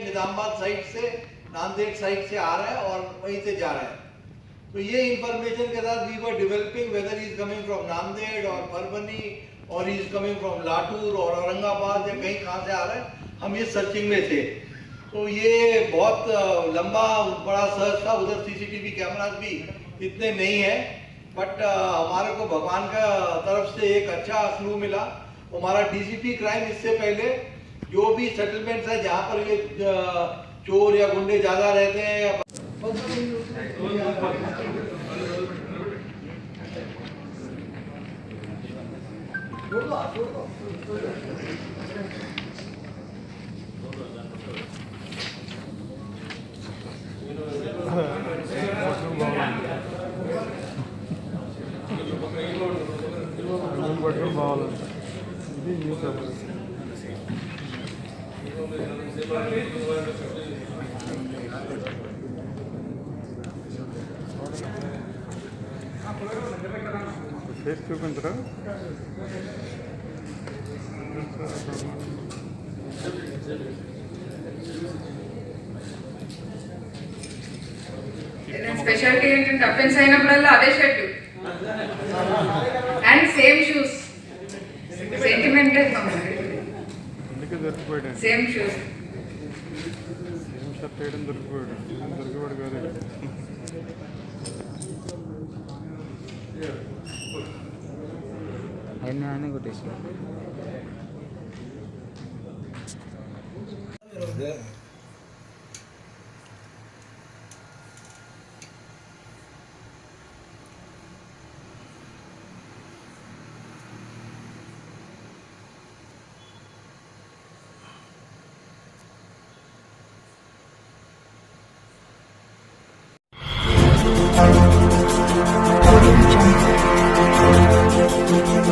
Nizamabad side से Nanded side से आ रहा है और वहीं से जा रहा है। तो ये इंफॉर्मेशन के साथ we were developing weather is coming from Nanded और परभनी और इज कमिंग फ्रॉम लातूर और औरंगाबाद या कहीं कहाँ से आ रहा है, हम ये सर्चिंग में थे। तो ये बहुत लंबा बड़ा सर्च था, उधर सीसीटीवी कैमरास भी इतने नहीं है, बट हमारे को भगवान का तरफ से एक अच्छा क्लू मिला। हमारा डीसीपी क्राइम इससे पहले जो भी सेटलमेंट्स है जहाँ पर ये चोर या गुंडे ज्यादा रहते हैं చూపించరా స్పెషాలిటీ ఏంటంటే అఫెన్స్ అయినప్పుడల్లా అదే shirt and same shoes sentiment same shoes shirt వేయడం దొరికిపోయాడు కాదు ఆయన కొట్టేసి Audio Jungle.